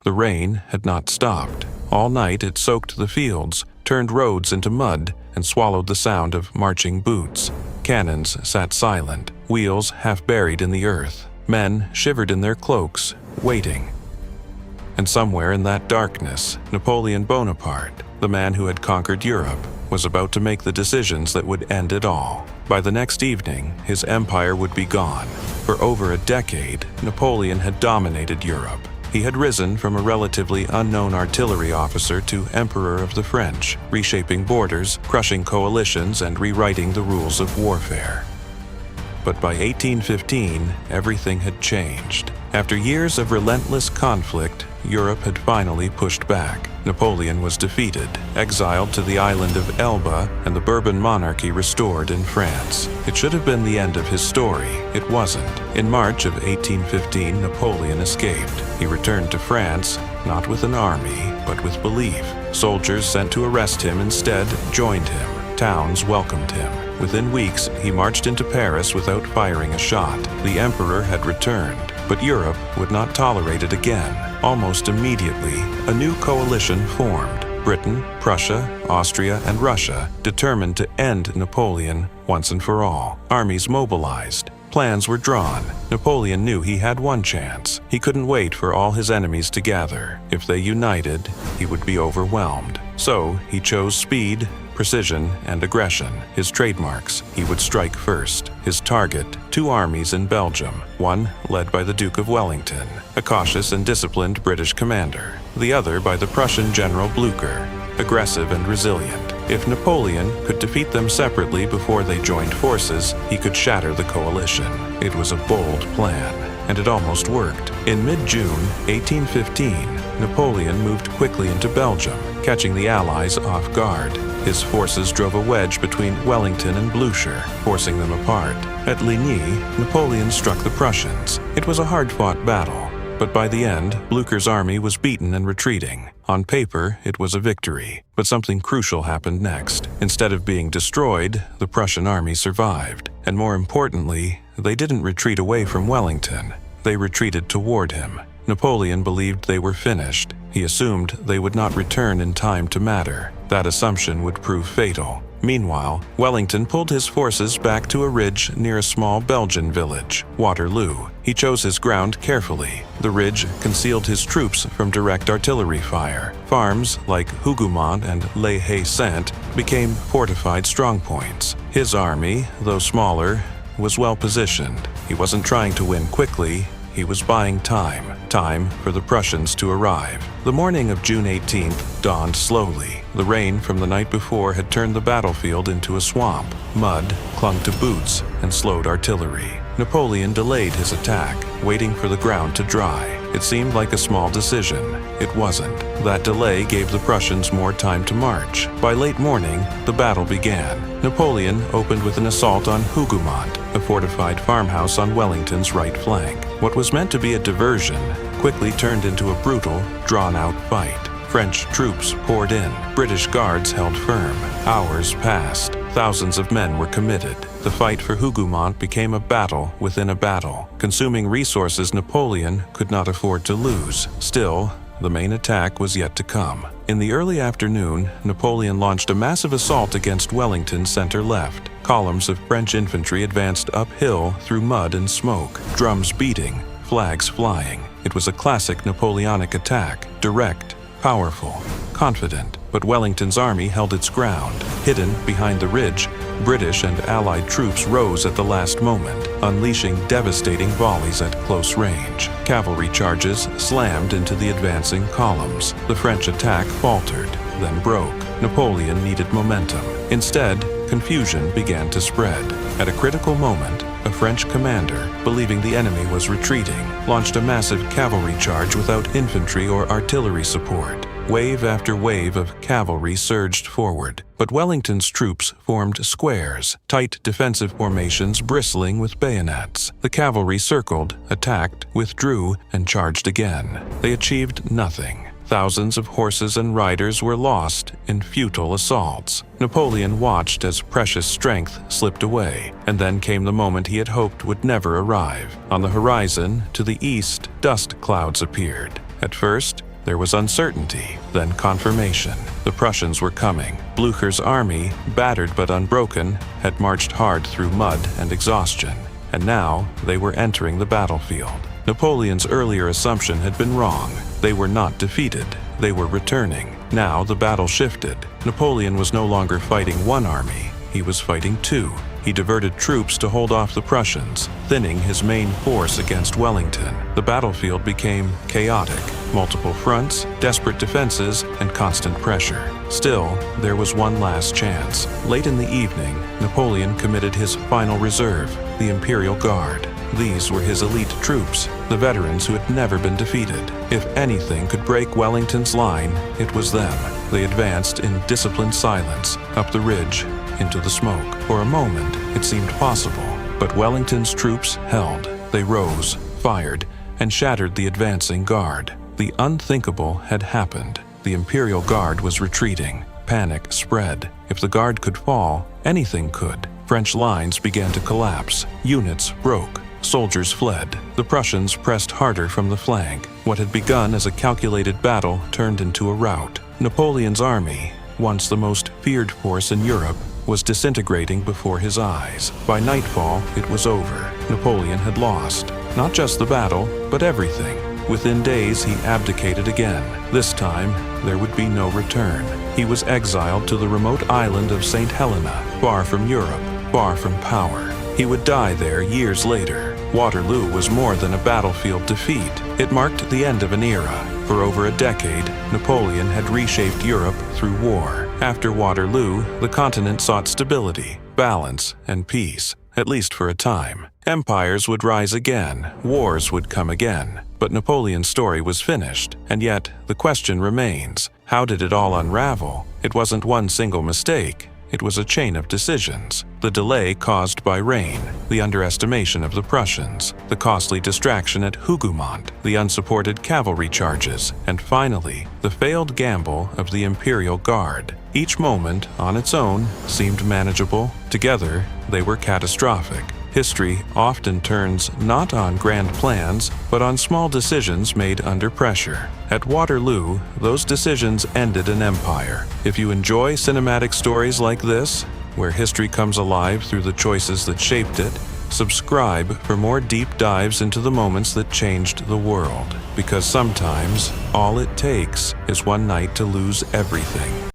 The rain had not stopped. All night it soaked the fields, turned roads into mud, and swallowed the sound of marching boots. Cannons sat silent, wheels half buried in the earth. Men shivered in their cloaks, waiting. And somewhere in that darkness, Napoleon Bonaparte, the man who had conquered Europe, was about to make the decisions that would end it all. By the next evening, his empire would be gone. For over a decade, Napoleon had dominated Europe. He had risen from a relatively unknown artillery officer to Emperor of the French, reshaping borders, crushing coalitions, and rewriting the rules of warfare. But by 1815, everything had changed. After years of relentless conflict, Europe had finally pushed back. Napoleon was defeated, exiled to the island of Elba, and the Bourbon monarchy restored in France. It should have been the end of his story. It wasn't. In March of 1815, Napoleon escaped. He returned to France, not with an army, but with belief. Soldiers sent to arrest him instead joined him. Towns welcomed him. Within weeks, he marched into Paris without firing a shot. The emperor had returned, but Europe would not tolerate it again. Almost immediately, a new coalition formed. Britain, Prussia, Austria, and Russia determined to end Napoleon once and for all. Armies mobilized. Plans were drawn. Napoleon knew he had one chance. He couldn't wait for all his enemies to gather. If they united, he would be overwhelmed. So he chose speed, precision, and aggression, his trademarks. He would strike first. His target, 2 armies in Belgium, one led by the Duke of Wellington, a cautious and disciplined British commander, the other by the Prussian General Blücher, aggressive and resilient. If Napoleon could defeat them separately before they joined forces, he could shatter the coalition. It was a bold plan, and it almost worked. In mid-June 1815, Napoleon moved quickly into Belgium, catching the Allies off guard. His forces drove a wedge between Wellington and Blücher, forcing them apart. At Ligny, Napoleon struck the Prussians. It was a hard-fought battle, but by the end, Blücher's army was beaten and retreating. On paper, it was a victory, but something crucial happened next. Instead of being destroyed, the Prussian army survived. And more importantly, they didn't retreat away from Wellington. They retreated toward him. Napoleon believed they were finished. He assumed they would not return in time to matter. That assumption would prove fatal. Meanwhile, Wellington pulled his forces back to a ridge near a small Belgian village, Waterloo. He chose his ground carefully. The ridge concealed his troops from direct artillery fire. Farms like Hougoumont and Les Haies-Saintes became fortified strongpoints. His army, though smaller, was well positioned. He wasn't trying to win quickly. He was buying time for the Prussians to arrive. The morning of June 18th dawned slowly. The rain from the night before had turned the battlefield into a swamp. Mud clung to boots and slowed artillery. Napoleon delayed his attack, waiting for the ground to dry. It seemed like a small decision. It wasn't. That delay gave the Prussians more time to march. By late morning, the battle began. Napoleon opened with an assault on Hougoumont, a fortified farmhouse on Wellington's right flank. What was meant to be a diversion quickly turned into a brutal, drawn-out fight. French troops poured in. British guards held firm. Hours passed. Thousands of men were committed. The fight for Hougoumont became a battle within a battle, consuming resources Napoleon could not afford to lose. Still, the main attack was yet to come. In the early afternoon, Napoleon launched a massive assault against Wellington's center-left. Columns of French infantry advanced uphill through mud and smoke, drums beating, flags flying. It was a classic Napoleonic attack, direct, powerful, confident. But Wellington's army held its ground. Hidden behind the ridge, British and Allied troops rose at the last moment, unleashing devastating volleys at close range. Cavalry charges slammed into the advancing columns. The French attack faltered, then broke. Napoleon needed momentum. Instead, confusion began to spread. At a critical moment, a French commander, believing the enemy was retreating, launched a massive cavalry charge without infantry or artillery support. Wave after wave of cavalry surged forward, but Wellington's troops formed squares, tight defensive formations bristling with bayonets. The cavalry circled, attacked, withdrew, and charged again. They achieved nothing. Thousands of horses and riders were lost in futile assaults. Napoleon watched as precious strength slipped away, and then came the moment he had hoped would never arrive. On the horizon, to the east, dust clouds appeared. At first, There was uncertainty, then confirmation. The Prussians were coming. Blücher's army, battered but unbroken, had marched hard through mud and exhaustion, and now they were entering the battlefield. Napoleon's earlier assumption had been wrong. They were not defeated. They were returning. Now the battle shifted. Napoleon was no longer fighting one army. He was fighting two. He diverted troops to hold off the Prussians, thinning his main force against Wellington. The battlefield became chaotic. Multiple fronts, desperate defenses, and constant pressure. Still, there was one last chance. Late in the evening, Napoleon committed his final reserve, the Imperial Guard. These were his elite troops, the veterans who had never been defeated. If anything could break Wellington's line, it was them. They advanced in disciplined silence, up the ridge, into the smoke. For a moment, it seemed possible, but Wellington's troops held. They rose, fired, and shattered the advancing guard. The unthinkable had happened. The Imperial Guard was retreating. Panic spread. If the guard could fall, anything could. French lines began to collapse. Units broke. Soldiers fled. The Prussians pressed harder from the flank. What had begun as a calculated battle turned into a rout. Napoleon's army, once the most feared force in Europe, was disintegrating before his eyes. By nightfall, it was over. Napoleon had lost. Not just the battle, but everything. Within days, he abdicated again. This time, there would be no return. He was exiled to the remote island of St. Helena, far from Europe, far from power. He would die there years later. Waterloo was more than a battlefield defeat. It marked the end of an era. For over a decade, Napoleon had reshaped Europe through war. After Waterloo, the continent sought stability, balance, and peace, at least for a time. Empires would rise again, wars would come again. But Napoleon's story was finished, and yet the question remains, how did it all unravel? It wasn't one single mistake. It was a chain of decisions. The delay caused by rain, the underestimation of the Prussians, the costly distraction at Hougoumont, the unsupported cavalry charges, and finally, the failed gamble of the Imperial Guard. Each moment, on its own, seemed manageable. Together, they were catastrophic. History often turns not on grand plans, but on small decisions made under pressure. At Waterloo, those decisions ended an empire. If you enjoy cinematic stories like this, where history comes alive through the choices that shaped it, subscribe for more deep dives into the moments that changed the world. Because sometimes, all it takes is one night to lose everything.